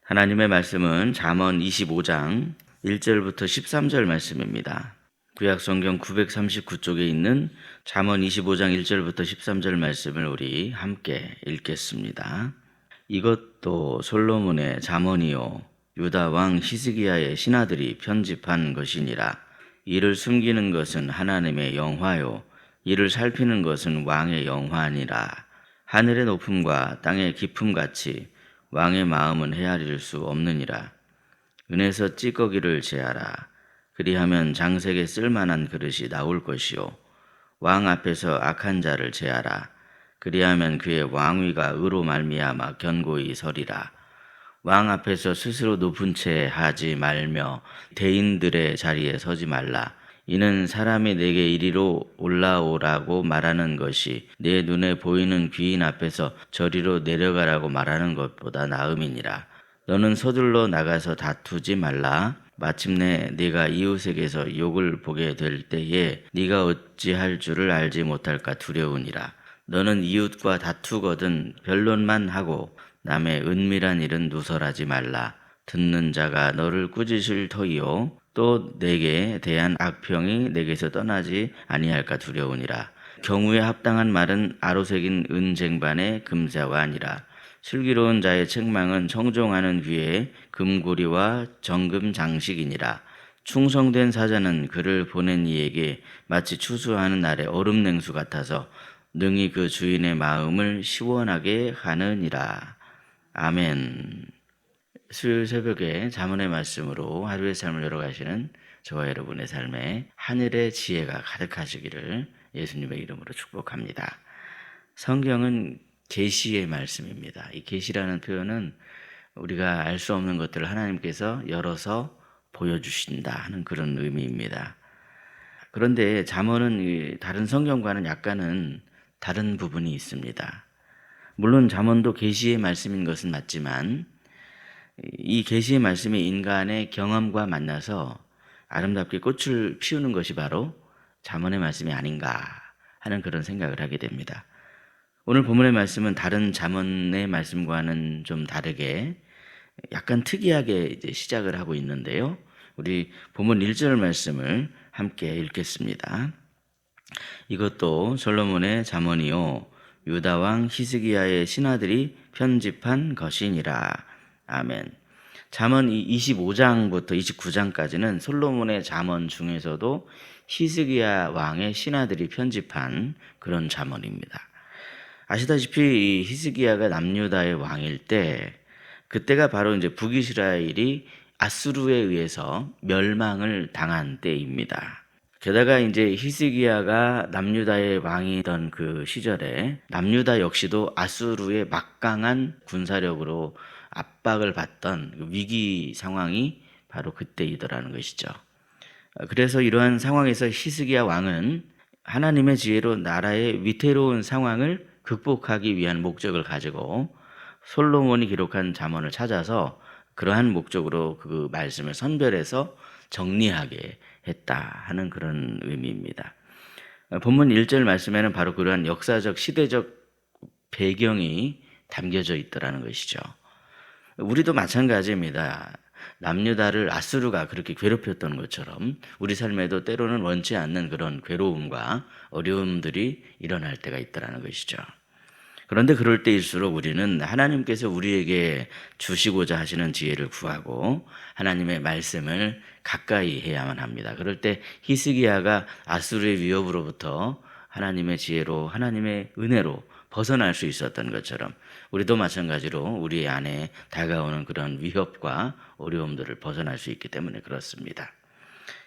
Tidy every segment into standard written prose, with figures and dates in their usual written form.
하나님의 말씀은 잠언 25장 1절부터 13절 말씀입니다. 구약성경 939쪽에 있는 잠언 25장 1절부터 13절 말씀을 우리 함께 읽겠습니다. 이것도 솔로몬의 잠언이요 유다 왕 히스기야의 신하들이 편집한 것이니라. 이를 숨기는 것은 하나님의 영화요 이를 살피는 것은 왕의 영화니라. 하늘의 높음과 땅의 깊음같이 왕의 마음은 헤아릴 수 없느니라. 은에서 찌꺼기를 제하라. 그리하면 장색에 쓸만한 그릇이 나올 것이요 왕 앞에서 악한 자를 제하라. 그리하면 그의 왕위가 의로 말미암아 견고히 서리라. 왕 앞에서 스스로 높은 채 하지 말며 대인들의 자리에 서지 말라. 이는 사람이 내게 이리로 올라오라고 말하는 것이 내 눈에 보이는 귀인 앞에서 저리로 내려가라고 말하는 것보다 나음이니라. 너는 서둘러 나가서 다투지 말라. 마침내 네가 이웃에게서 욕을 보게 될 때에 네가 어찌할 줄을 알지 못할까 두려우니라. 너는 이웃과 다투거든 변론만 하고 남의 은밀한 일은 누설하지 말라. 듣는 자가 너를 꾸짖을 터이요 또 내게 대한 악평이 내게서 떠나지 아니할까 두려우니라. 경우에 합당한 말은 아로새긴 은쟁반의 금자와 아니라. 슬기로운 자의 책망은 청종하는 귀에 금고리와 정금 장식이니라. 충성된 사자는 그를 보낸 이에게 마치 추수하는 날의 얼음 냉수 같아서 능히 그 주인의 마음을 시원하게 하느니라. 아멘. 수요일 새벽에 잠언의 말씀으로 하루의 삶을 열어가시는 저와 여러분의 삶에 하늘의 지혜가 가득하시기를 예수님의 이름으로 축복합니다. 성경은 계시의 말씀입니다. 이 계시라는 표현은 우리가 알 수 없는 것들을 하나님께서 열어서 보여주신다 하는 그런 의미입니다. 그런데 잠언은 다른 성경과는 약간은 다른 부분이 있습니다. 물론 잠언도 계시의 말씀인 것은 맞지만 이 계시의 말씀이 인간의 경험과 만나서 아름답게 꽃을 피우는 것이 바로 잠언의 말씀이 아닌가 하는 그런 생각을 하게 됩니다. 오늘 본문의 말씀은 다른 잠언의 말씀과는 좀 다르게 약간 특이하게 이제 시작을 하고 있는데요. 우리 본문 1절 말씀을 함께 읽겠습니다. 이것도 솔로몬의 잠언이요 유다 왕 히스기야의 신하들이 편집한 것이니라. 아멘. 잠언 25장부터 29장까지는 솔로몬의 잠언 중에서도 히스기야 왕의 신하들이 편집한 그런 잠언입니다. 아시다시피 이 히스기야가 남유다의 왕일 때 그때가 바로 이제 북이스라엘이 아수르에 의해서 멸망을 당한 때입니다. 게다가 이제 히스기야가 남유다의 왕이던 그 시절에 남유다 역시도 아수르의 막강한 군사력으로 압박을 받던 위기 상황이 바로 그때이더라는 것이죠. 그래서 이러한 상황에서 히스기야 왕은 하나님의 지혜로 나라의 위태로운 상황을 극복하기 위한 목적을 가지고 솔로몬이 기록한 잠언을 찾아서 그러한 목적으로 그 말씀을 선별해서 정리하게 했다 하는 그런 의미입니다. 본문 1절 말씀에는 바로 그러한 역사적 시대적 배경이 담겨져 있더라는 것이죠. 우리도 마찬가지입니다. 남유다를 아수르가 그렇게 괴롭혔던 것처럼 우리 삶에도 때로는 원치 않는 그런 괴로움과 어려움들이 일어날 때가 있더라는 것이죠. 그런데 그럴 때일수록 우리는 하나님께서 우리에게 주시고자 하시는 지혜를 구하고 하나님의 말씀을 가까이 해야만 합니다. 그럴 때 히스기야가 아수르의 위협으로부터 하나님의 지혜로 하나님의 은혜로 벗어날 수 있었던 것처럼 우리도 마찬가지로 우리 안에 다가오는 그런 위협과 어려움들을 벗어날 수 있기 때문에 그렇습니다.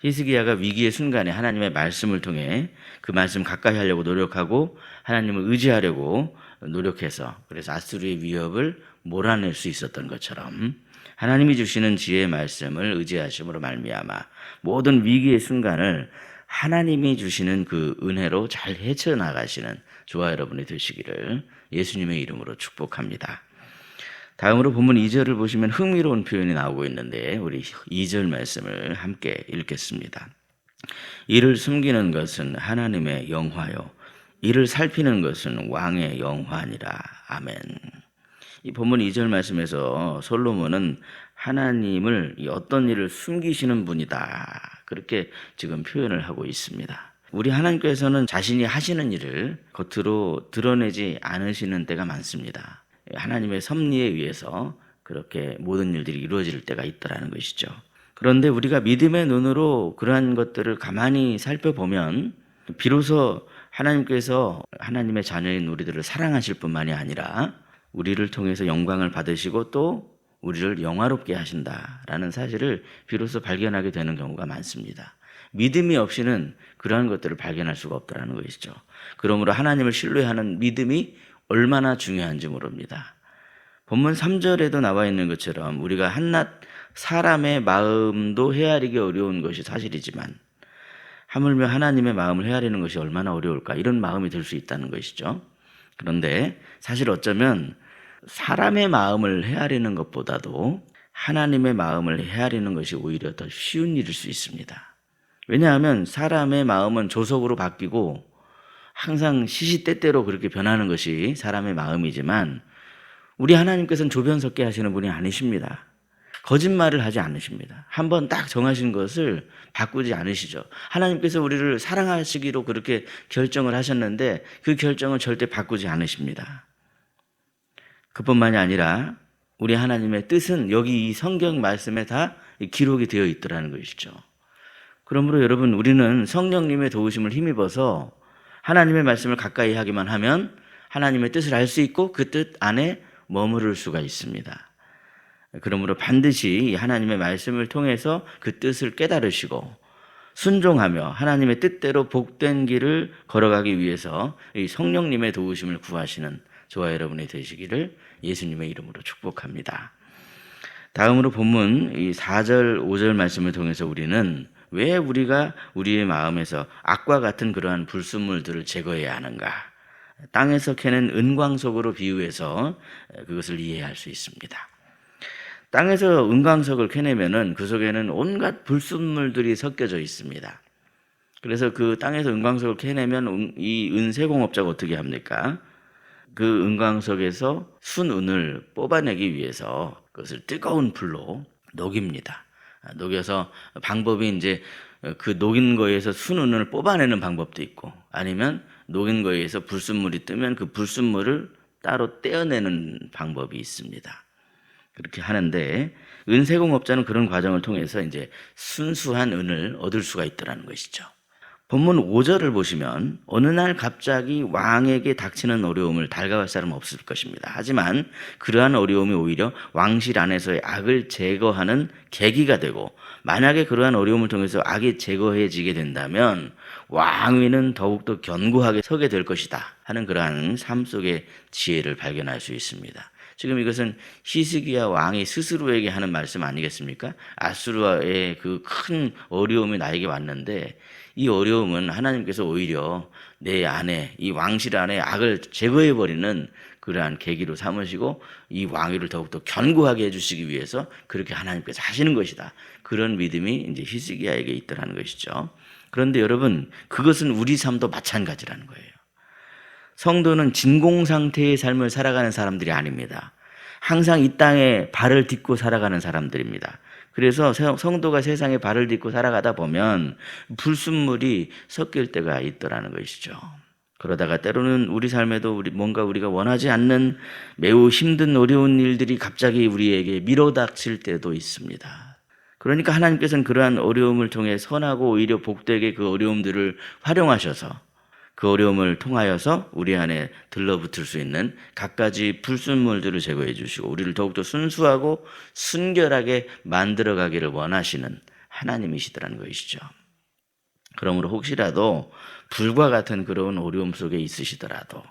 히스기야가 위기의 순간에 하나님의 말씀을 통해 그 말씀 가까이 하려고 노력하고 하나님을 의지하려고 노력해서 그래서 아수르의 위협을 몰아낼 수 있었던 것처럼 하나님이 주시는 지혜의 말씀을 의지하심으로 말미암아 모든 위기의 순간을 하나님이 주시는 그 은혜로 잘 헤쳐나가시는 저와 여러분이 되시기를 예수님의 이름으로 축복합니다. 다음으로 본문 2절을 보시면 흥미로운 표현이 나오고 있는데 우리 2절 말씀을 함께 읽겠습니다. 이를 숨기는 것은 하나님의 영화요 이를 살피는 것은 왕의 영화니라. 아멘. 이 본문 2절 말씀에서 솔로몬은 하나님을 이 어떤 일을 숨기시는 분이다, 그렇게 지금 표현을 하고 있습니다. 우리 하나님께서는 자신이 하시는 일을 겉으로 드러내지 않으시는 때가 많습니다. 하나님의 섭리에 의해서 그렇게 모든 일들이 이루어질 때가 있다라는 것이죠. 그런데 우리가 믿음의 눈으로 그러한 것들을 가만히 살펴보면 비로소 하나님께서 하나님의 자녀인 우리들을 사랑하실 뿐만이 아니라 우리를 통해서 영광을 받으시고 또 우리를 영화롭게 하신다라는 사실을 비로소 발견하게 되는 경우가 많습니다. 믿음이 없이는 그러한 것들을 발견할 수가 없다는 것이죠. 그러므로 하나님을 신뢰하는 믿음이 얼마나 중요한지 모릅니다. 본문 3절에도 나와 있는 것처럼 우리가 한낱 사람의 마음도 헤아리기 어려운 것이 사실이지만 하물며 하나님의 마음을 헤아리는 것이 얼마나 어려울까, 이런 마음이 들 수 있다는 것이죠. 그런데 사실 어쩌면 사람의 마음을 헤아리는 것보다도 하나님의 마음을 헤아리는 것이 오히려 더 쉬운 일일 수 있습니다. 왜냐하면 사람의 마음은 조속으로 바뀌고 항상 시시때때로 그렇게 변하는 것이 사람의 마음이지만 우리 하나님께서는 조변석계 하시는 분이 아니십니다. 거짓말을 하지 않으십니다. 한번 딱 정하신 것을 바꾸지 않으시죠. 하나님께서 우리를 사랑하시기로 그렇게 결정을 하셨는데 그 결정을 절대 바꾸지 않으십니다. 그뿐만이 아니라 우리 하나님의 뜻은 여기 이 성경 말씀에 다 기록이 되어 있더라는 것이죠. 그러므로 여러분, 우리는 성령님의 도우심을 힘입어서 하나님의 말씀을 가까이 하기만 하면 하나님의 뜻을 알 수 있고 그 뜻 안에 머무를 수가 있습니다. 그러므로 반드시 하나님의 말씀을 통해서 그 뜻을 깨달으시고 순종하며 하나님의 뜻대로 복된 길을 걸어가기 위해서 이 성령님의 도우심을 구하시는 저와 여러분이 되시기를 예수님의 이름으로 축복합니다. 다음으로 본문 이 4절 5절 말씀을 통해서 우리는 왜 우리가 우리의 마음에서 악과 같은 그러한 불순물들을 제거해야 하는가, 땅에서 캐낸 은광석으로 비유해서 그것을 이해할 수 있습니다. 땅에서 은광석을 캐내면은 그 속에는 온갖 불순물들이 섞여져 있습니다. 그래서 그 땅에서 은광석을 캐내면 이 은세공업자가 어떻게 합니까? 그 은광석에서 순은을 뽑아내기 위해서 그것을 뜨거운 불로 녹입니다. 녹여서 방법이 이제 그 녹인 거에서 순은을 뽑아내는 방법도 있고, 아니면 녹인 거에서 불순물이 뜨면 그 불순물을 따로 떼어내는 방법이 있습니다. 그렇게 하는데 은세공업자는 그런 과정을 통해서 이제 순수한 은을 얻을 수가 있더라는 것이죠. 본문 5절을 보시면 어느 날 갑자기 왕에게 닥치는 어려움을 달가할 사람은 없을 것입니다. 하지만 그러한 어려움이 오히려 왕실 안에서의 악을 제거하는 계기가 되고, 만약에 그러한 어려움을 통해서 악이 제거해지게 된다면 왕위는 더욱더 견고하게 서게 될 것이다 하는 그러한 삶 속의 지혜를 발견할 수 있습니다. 지금 이것은 히스기야 왕이 스스로에게 하는 말씀 아니겠습니까? 아수르의 그 큰 어려움이 나에게 왔는데 이 어려움은 하나님께서 오히려 내 안에, 이 왕실 안에 악을 제거해버리는 그러한 계기로 삼으시고 이 왕위를 더욱더 견고하게 해주시기 위해서 그렇게 하나님께서 하시는 것이다. 그런 믿음이 이제 히스기야에게 있더라는 것이죠. 그런데 여러분, 그것은 우리 삶도 마찬가지라는 거예요. 성도는 진공 상태의 삶을 살아가는 사람들이 아닙니다. 항상 이 땅에 발을 딛고 살아가는 사람들입니다. 그래서 성도가 세상에 발을 딛고 살아가다 보면 불순물이 섞일 때가 있더라는 것이죠. 그러다가 때로는 우리 삶에도 뭔가 우리가 원하지 않는 매우 힘든 어려운 일들이 갑자기 우리에게 밀어닥칠 때도 있습니다. 그러니까 하나님께서는 그러한 어려움을 통해 선하고 오히려 복되게 그 어려움들을 활용하셔서 그 어려움을 통하여서 우리 안에 들러붙을 수 있는 갖가지 불순물들을 제거해 주시고 우리를 더욱더 순수하고 순결하게 만들어가기를 원하시는 하나님이시더라는 것이죠. 그러므로 혹시라도 불과 같은 그런 어려움 속에 있으시더라도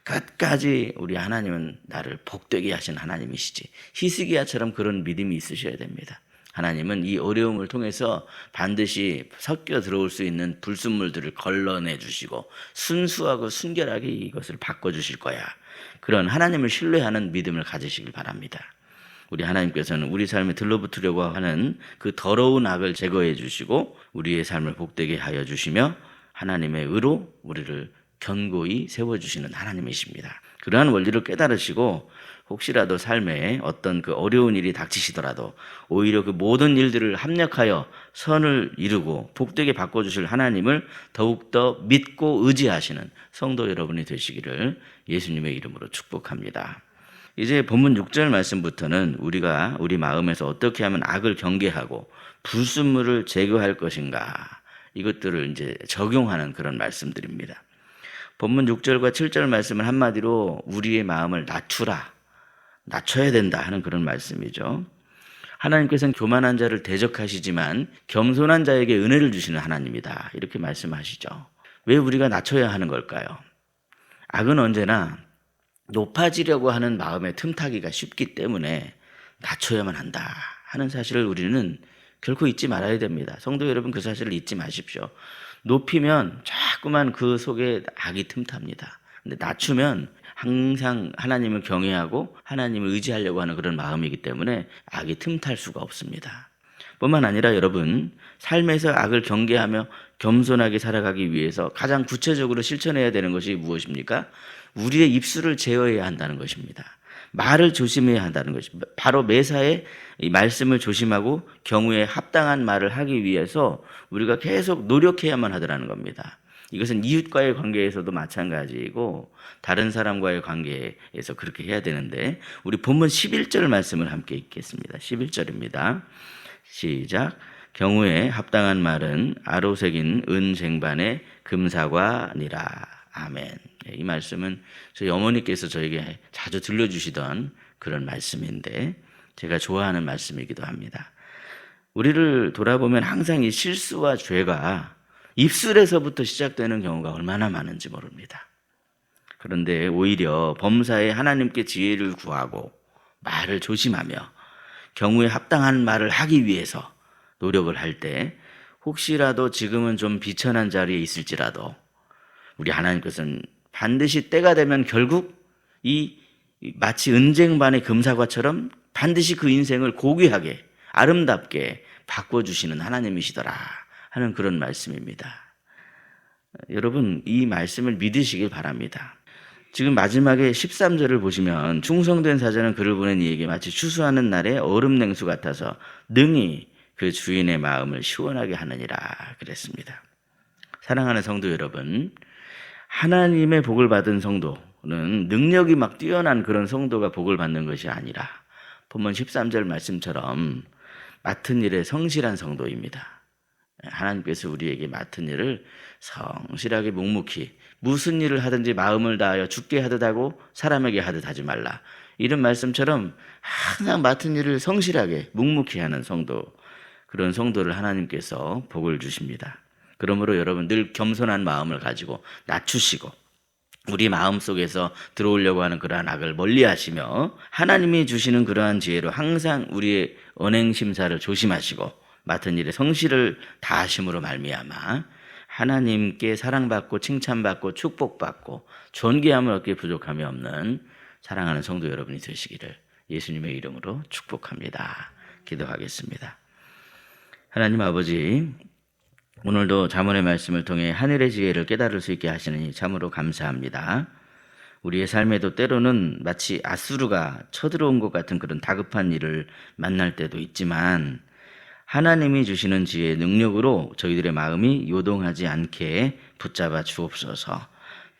끝까지 우리 하나님은 나를 복되게 하신 하나님이시지, 히스기야처럼 그런 믿음이 있으셔야 됩니다. 하나님은 이 어려움을 통해서 반드시 섞여 들어올 수 있는 불순물들을 걸러내 주시고 순수하고 순결하게 이것을 바꿔주실 거야. 그런 하나님을 신뢰하는 믿음을 가지시길 바랍니다. 우리 하나님께서는 우리 삶에 들러붙으려고 하는 그 더러운 악을 제거해 주시고 우리의 삶을 복되게 하여 주시며 하나님의 의로 우리를 견고히 세워주시는 하나님이십니다. 그러한 원리를 깨달으시고 혹시라도 삶에 어떤 그 어려운 일이 닥치시더라도 오히려 그 모든 일들을 합력하여 선을 이루고 복되게 바꿔주실 하나님을 더욱더 믿고 의지하시는 성도 여러분이 되시기를 예수님의 이름으로 축복합니다. 이제 본문 6절 말씀부터는 우리가 우리 마음에서 어떻게 하면 악을 경계하고 불순물을 제거할 것인가, 이것들을 이제 적용하는 그런 말씀들입니다. 본문 6절과 7절 말씀은 한마디로 우리의 마음을 낮춰야 된다 하는 그런 말씀이죠. 하나님께서는 교만한 자를 대적하시지만 겸손한 자에게 은혜를 주시는 하나님이다, 이렇게 말씀하시죠. 왜 우리가 낮춰야 하는 걸까요? 악은 언제나 높아지려고 하는 마음의 틈타기가 쉽기 때문에 낮춰야만 한다 하는 사실을 우리는 결코 잊지 말아야 됩니다. 성도 여러분, 그 사실을 잊지 마십시오. 높이면 자꾸만 그 속에 악이 틈탑니다. 근데 낮추면 항상 하나님을 경외하고 하나님을 의지하려고 하는 그런 마음이기 때문에 악이 틈탈 수가 없습니다. 뿐만 아니라 여러분, 삶에서 악을 경계하며 겸손하게 살아가기 위해서 가장 구체적으로 실천해야 되는 것이 무엇입니까? 우리의 입술을 제어해야 한다는 것입니다. 말을 조심해야 한다는 것입니다. 바로 매사에 이 말씀을 조심하고 경우에 합당한 말을 하기 위해서 우리가 계속 노력해야만 하더라는 겁니다. 이것은 이웃과의 관계에서도 마찬가지이고 다른 사람과의 관계에서 그렇게 해야 되는데, 우리 본문 11절 말씀을 함께 읽겠습니다. 11절입니다. 시작. 경우에 합당한 말은 아로새긴 은쟁반의 금사과니라. 아멘. 이 말씀은 저희 어머니께서 저에게 자주 들려주시던 그런 말씀인데 제가 좋아하는 말씀이기도 합니다. 우리를 돌아보면 항상 이 실수와 죄가 입술에서부터 시작되는 경우가 얼마나 많은지 모릅니다. 그런데 오히려 범사에 하나님께 지혜를 구하고 말을 조심하며 경우에 합당한 말을 하기 위해서 노력을 할 때 혹시라도 지금은 좀 비천한 자리에 있을지라도 우리 하나님께서는 반드시 때가 되면 결국 이 마치 은쟁반의 금사과처럼 반드시 그 인생을 고귀하게 아름답게 바꿔주시는 하나님이시더라 하는 그런 말씀입니다. 여러분, 이 말씀을 믿으시길 바랍니다. 지금 마지막에 13절을 보시면 충성된 사자는 그를 보낸 이에게 마치 추수하는 날에 얼음 냉수 같아서 능히 그 주인의 마음을 시원하게 하느니라 그랬습니다. 사랑하는 성도 여러분, 하나님의 복을 받은 성도는 능력이 막 뛰어난 그런 성도가 복을 받는 것이 아니라 본문 13절 말씀처럼 맡은 일에 성실한 성도입니다. 하나님께서 우리에게 맡은 일을 성실하게 묵묵히 무슨 일을 하든지 마음을 다하여 주께 하듯 하고 사람에게 하듯 하지 말라, 이런 말씀처럼 항상 맡은 일을 성실하게 묵묵히 하는 성도, 그런 성도를 하나님께서 복을 주십니다. 그러므로 여러분 늘 겸손한 마음을 가지고 낮추시고 우리 마음속에서 들어오려고 하는 그러한 악을 멀리하시며 하나님이 주시는 그러한 지혜로 항상 우리의 언행심사를 조심하시고 맡은 일에 성실을 다하심으로 말미암아 하나님께 사랑받고 칭찬받고 축복받고 존귀함을 얻기에 부족함이 없는 사랑하는 성도 여러분이 되시기를 예수님의 이름으로 축복합니다. 기도하겠습니다. 하나님 아버지, 오늘도 잠언의 말씀을 통해 하늘의 지혜를 깨달을 수 있게 하시느니 참으로 감사합니다. 우리의 삶에도 때로는 마치 아수르가 쳐들어온 것 같은 그런 다급한 일을 만날 때도 있지만 하나님이 주시는 지혜의 능력으로 저희들의 마음이 요동하지 않게 붙잡아 주옵소서.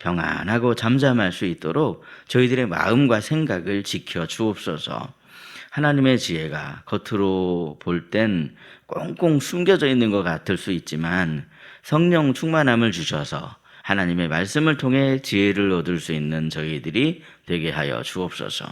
평안하고 잠잠할 수 있도록 저희들의 마음과 생각을 지켜 주옵소서. 하나님의 지혜가 겉으로 볼 땐 꽁꽁 숨겨져 있는 것 같을 수 있지만 성령 충만함을 주셔서 하나님의 말씀을 통해 지혜를 얻을 수 있는 저희들이 되게 하여 주옵소서.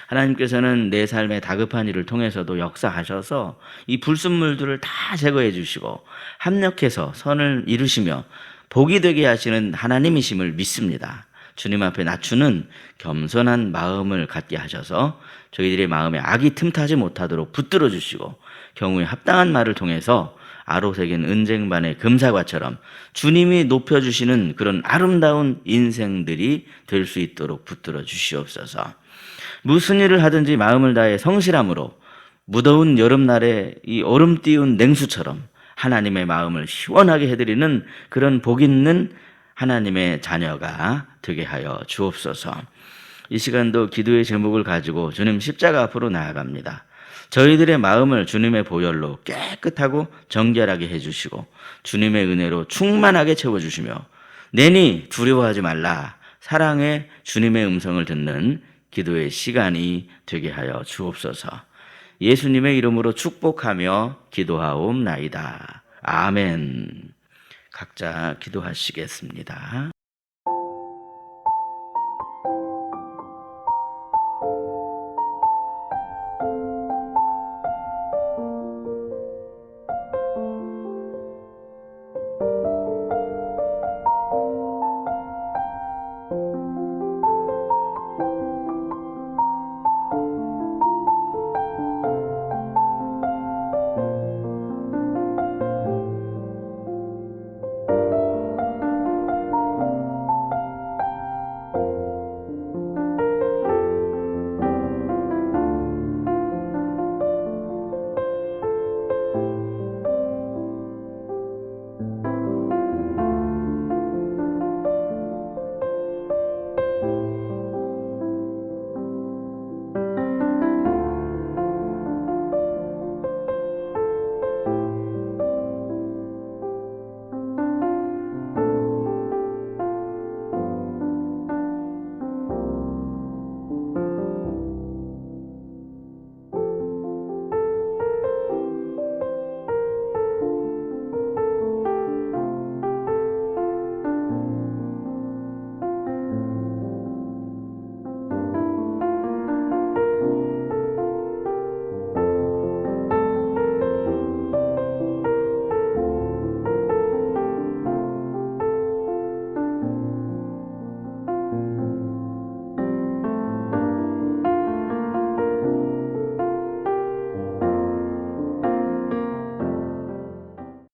하나님께서는 내 삶의 다급한 일을 통해서도 역사하셔서 이 불순물들을 다 제거해 주시고 합력해서 선을 이루시며 복이 되게 하시는 하나님이심을 믿습니다. 주님 앞에 낮추는 겸손한 마음을 갖게 하셔서 저희들의 마음에 악이 틈타지 못하도록 붙들어 주시고 경우에 합당한 말을 통해서 아로새긴 은쟁반의 금사과처럼 주님이 높여주시는 그런 아름다운 인생들이 될 수 있도록 붙들어 주시옵소서. 무슨 일을 하든지 마음을 다해 성실함으로 무더운 여름날에 이 얼음 띄운 냉수처럼 하나님의 마음을 시원하게 해드리는 그런 복 있는 하나님의 자녀가 되게 하여 주옵소서. 이 시간도 기도의 제목을 가지고 주님 십자가 앞으로 나아갑니다. 저희들의 마음을 주님의 보혈로 깨끗하고 정결하게 해주시고 주님의 은혜로 충만하게 채워주시며 내니 두려워하지 말라 사랑의 주님의 음성을 듣는 기도의 시간이 되게 하여 주옵소서. 예수님의 이름으로 축복하며 기도하옵나이다. 아멘. 각자 기도하시겠습니다.